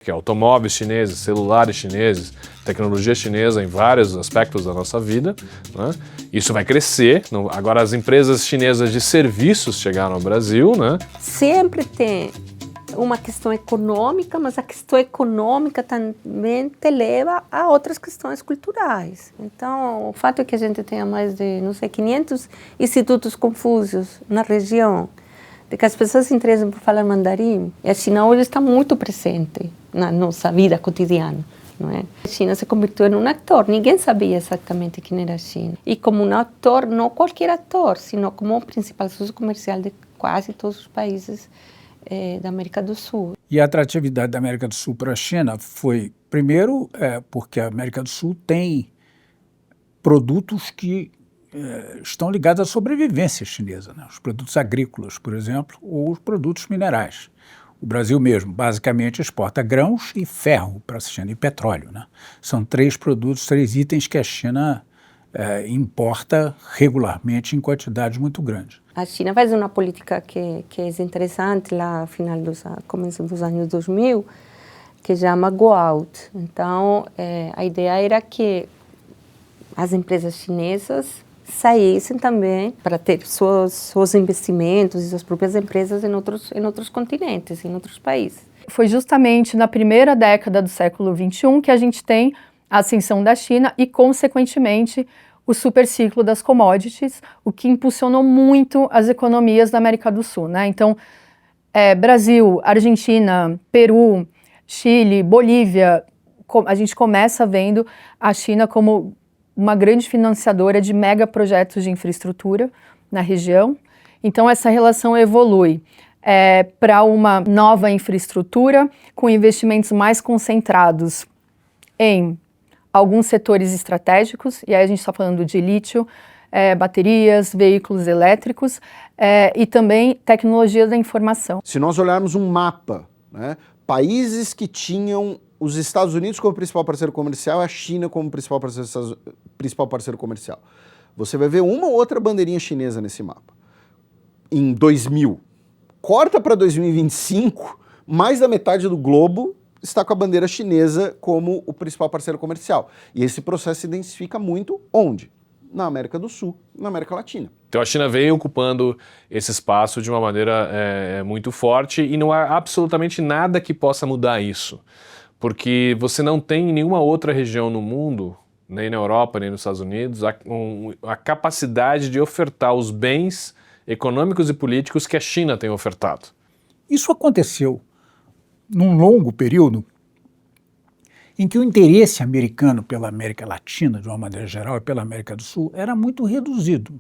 que é automóveis chineses, celulares chineses, tecnologia chinesa em vários aspectos da nossa vida, né? Isso vai crescer. Agora as empresas chinesas de serviços chegaram ao Brasil, né? Sempre tem uma questão econômica, mas a questão econômica também te leva a outras questões culturais. Então, o fato é que a gente tenha mais de, 500 institutos Confúcios na região, de que as pessoas se interessam por falar mandarim, e a China hoje está muito presente na nossa vida cotidiana. Não é? A China se convirtiu em um ator, ninguém sabia exatamente quem era a China. E como um ator, não qualquer ator, sino como o principal socio comercial de quase todos os países da América do Sul. E a atratividade da América do Sul para a China foi, primeiro, porque a América do Sul tem produtos que estão ligados à sobrevivência chinesa, né? Os produtos agrícolas, por exemplo, ou os produtos minerais. O Brasil mesmo, basicamente, exporta grãos e ferro para a China, e petróleo, né? São três itens que a China importa regularmente em quantidades muito grandes. A China faz uma política que é interessante lá no final começo dos anos 2000, que chama Go Out. Então, a ideia era que as empresas chinesas saíssem também para ter seus investimentos e suas próprias empresas em outros continentes, em outros países. Foi justamente na primeira década do século XXI que a gente tem a ascensão da China e, consequentemente, o superciclo das commodities, o que impulsionou muito as economias da América do Sul, né? Então, Brasil, Argentina, Peru, Chile, Bolívia, a gente começa vendo a China como uma grande financiadora de megaprojetos de infraestrutura na região. Então, essa relação evolui para uma nova infraestrutura com investimentos mais concentrados em alguns setores estratégicos, e aí a gente está falando de lítio, baterias, veículos elétricos e também tecnologia da informação. Se nós olharmos um mapa, né, países que tinham os Estados Unidos como principal parceiro comercial e a China como principal parceiro comercial, você vai ver uma ou outra bandeirinha chinesa nesse mapa. Em 2000, corta para 2025, mais da metade do globo está com a bandeira chinesa como o principal parceiro comercial. E esse processo se intensifica muito onde? Na América do Sul, na América Latina. Então a China vem ocupando esse espaço de uma maneira muito forte e não há absolutamente nada que possa mudar isso. Porque você não tem em nenhuma outra região no mundo, nem na Europa, nem nos Estados Unidos, a capacidade de ofertar os bens econômicos e políticos que a China tem ofertado. Isso aconteceu num longo período em que o interesse americano pela América Latina, de uma maneira geral, e pela América do Sul, era muito reduzido.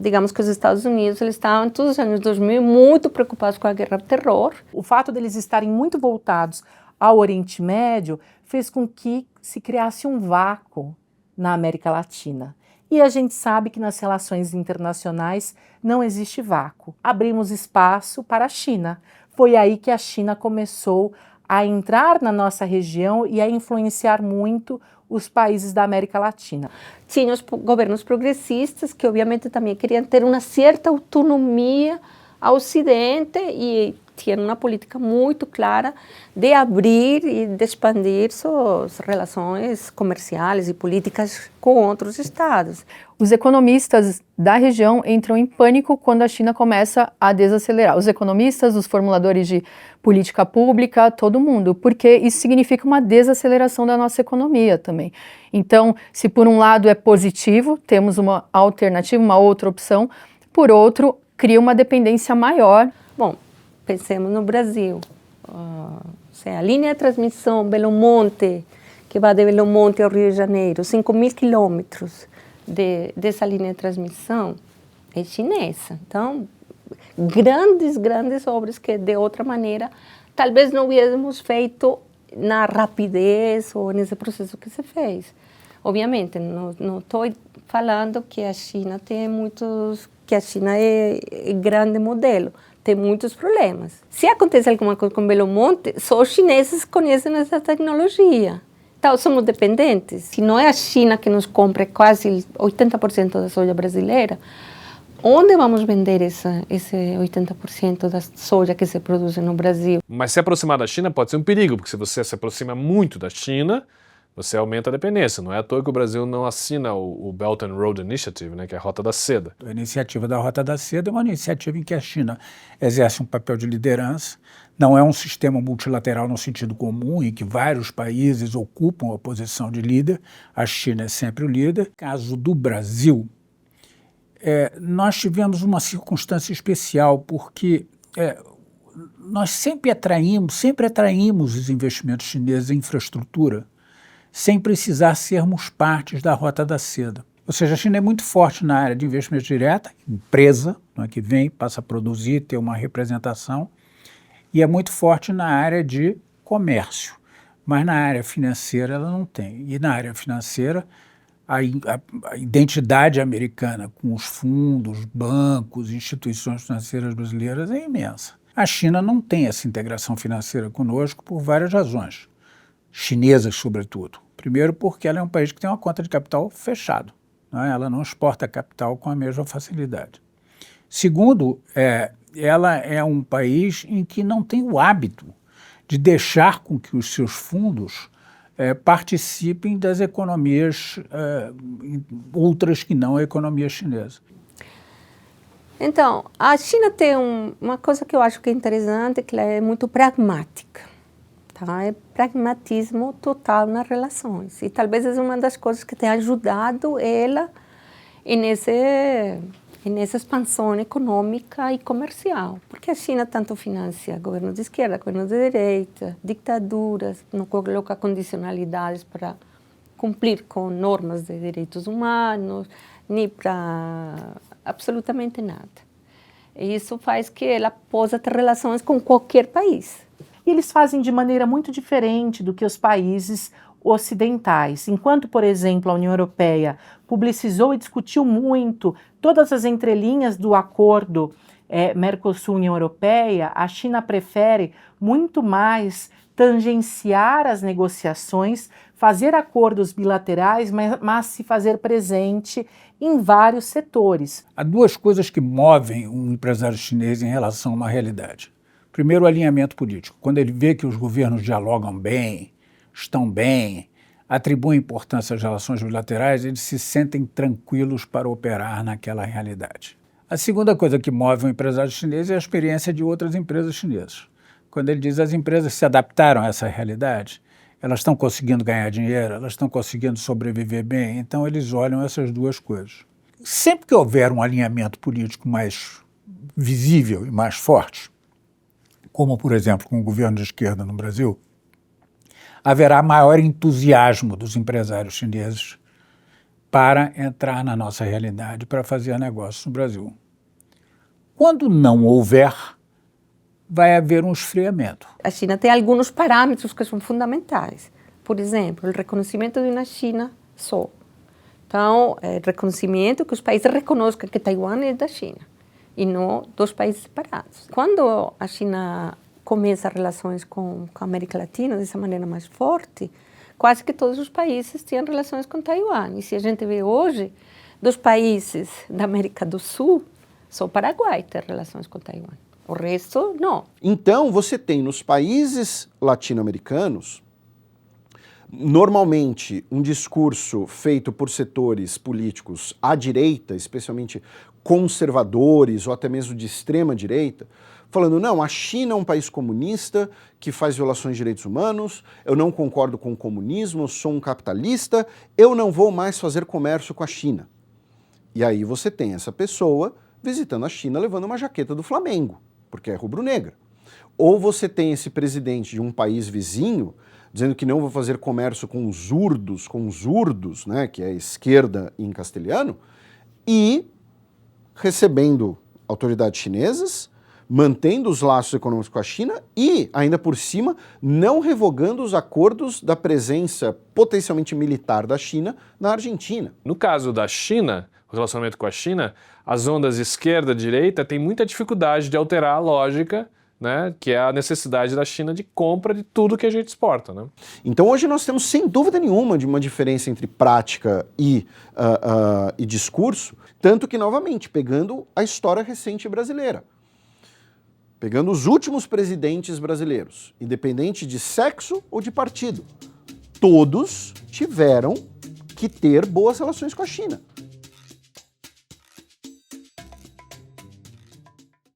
Digamos que os Estados Unidos eles estavam, todos os anos 2000, muito preocupados com a guerra ao terror. O fato deles estarem muito voltados ao Oriente Médio fez com que se criasse um vácuo na América Latina. E a gente sabe que nas relações internacionais não existe vácuo. Abrimos espaço para a China. Foi aí que a China começou a entrar na nossa região e a influenciar muito os países da América Latina. Tinha os governos progressistas que obviamente também queriam ter uma certa autonomia ao Ocidente e tinham uma política muito clara de abrir e de expandir suas relações comerciais e políticas com outros estados. Os economistas da região entram em pânico quando a China começa a desacelerar. Os economistas, os formuladores de política pública, todo mundo, porque isso significa uma desaceleração da nossa economia também. Então, se por um lado é positivo, temos uma alternativa, uma outra opção, por outro, cria uma dependência maior. Bom, pensemos no Brasil. A linha de transmissão Belo Monte, que vai de Belo Monte ao Rio de Janeiro, 5.000 quilômetros dessa linha de transmissão é chinesa. Então, grandes obras que de outra maneira talvez não hubiéramos feito na rapidez ou nesse processo que se fez. Obviamente, não estou falando que a China que a China é grande modelo. Tem muitos problemas. Se acontece alguma coisa com Belo Monte, só os chineses conhecem essa tecnologia. Então, somos dependentes. Se não é a China que nos compra quase 80% da soja brasileira, onde vamos vender esse 80% da soja que se produz no Brasil? Mas se aproximar da China pode ser um perigo, porque se você se aproxima muito da China, você aumenta a dependência. Não é à toa que o Brasil não assina o Belt and Road Initiative, né, que é a Rota da Seda. A iniciativa da Rota da Seda é uma iniciativa em que a China exerce um papel de liderança. Não é um sistema multilateral no sentido comum, em que vários países ocupam a posição de líder. A China é sempre o líder. No caso do Brasil, nós tivemos uma circunstância especial, porque nós sempre atraímos os investimentos chineses em infraestrutura, sem precisar sermos partes da Rota da Seda. Ou seja, a China é muito forte na área de investimento direto, empresa, né, que vem, passa a produzir, ter uma representação, e é muito forte na área de comércio. Mas na área financeira ela não tem. E na área financeira, a identidade americana com os fundos, bancos, instituições financeiras brasileiras é imensa. A China não tem essa integração financeira conosco por várias razões, chinesas sobretudo. Primeiro porque ela é um país que tem uma conta de capital fechado, né? Ela não exporta capital com a mesma facilidade. Segundo, ela é um país em que não tem o hábito de deixar com que os seus fundos participem das economias outras que não a economia chinesa. Então, a China tem uma coisa que eu acho que é interessante, que ela é muito pragmática. Tá? É pragmatismo total nas relações. E talvez é uma das coisas que tem ajudado ela nessa expansão econômica e comercial. Porque a China tanto financia governos de esquerda, governos de direita, ditaduras, não coloca condicionalidades para cumprir com normas de direitos humanos, nem para absolutamente nada. E isso faz que ela possa ter relações com qualquer país. E eles fazem de maneira muito diferente do que os países ocidentais. Enquanto, por exemplo, a União Europeia publicizou e discutiu muito todas as entrelinhas do acordo Mercosul-União Europeia, a China prefere muito mais tangenciar as negociações, fazer acordos bilaterais, mas se fazer presente em vários setores. Há duas coisas que movem um empresário chinês em relação a uma realidade. Primeiro, o alinhamento político. Quando ele vê que os governos dialogam bem, estão bem, atribuem importância às relações bilaterais, eles se sentem tranquilos para operar naquela realidade. A segunda coisa que move um empresário chinês é a experiência de outras empresas chinesas. Quando ele diz as empresas se adaptaram a essa realidade, elas estão conseguindo ganhar dinheiro, elas estão conseguindo sobreviver bem, então eles olham essas duas coisas. Sempre que houver um alinhamento político mais visível e mais forte, como, por exemplo, com o governo de esquerda no Brasil, haverá maior entusiasmo dos empresários chineses para entrar na nossa realidade, para fazer negócios no Brasil. Quando não houver, vai haver um esfriamento. A China tem alguns parâmetros que são fundamentais. Por exemplo, o reconhecimento de uma China só. Então, reconhecimento que os países reconheçam que Taiwan é da China e não dos países separados. Quando a China começa relações com a América Latina dessa maneira mais forte, quase que todos os países tinham relações com Taiwan. E se a gente vê hoje, dos países da América do Sul, só o Paraguai tem relações com Taiwan. O resto, não. Então, você tem nos países latino-americanos, normalmente, um discurso feito por setores políticos à direita, especialmente conservadores ou até mesmo de extrema direita, falando, não, a China é um país comunista que faz violações de direitos humanos, eu não concordo com o comunismo, eu sou um capitalista, eu não vou mais fazer comércio com a China. E aí você tem essa pessoa visitando a China levando uma jaqueta do Flamengo, porque é rubro-negra. Ou você tem esse presidente de um país vizinho dizendo que não vou fazer comércio com os urdos, né, que é a esquerda em castelhano, e recebendo autoridades chinesas, mantendo os laços econômicos com a China e, ainda por cima, não revogando os acordos da presença potencialmente militar da China na Argentina. No caso da China, o relacionamento com a China, as ondas esquerda-direita têm muita dificuldade de alterar a lógica né, que é a necessidade da China de compra de tudo que a gente exporta, né? Então hoje nós temos, sem dúvida nenhuma, de uma diferença entre prática e discurso, tanto que, novamente, pegando a história recente brasileira, pegando os últimos presidentes brasileiros, independente de sexo ou de partido, todos tiveram que ter boas relações com a China.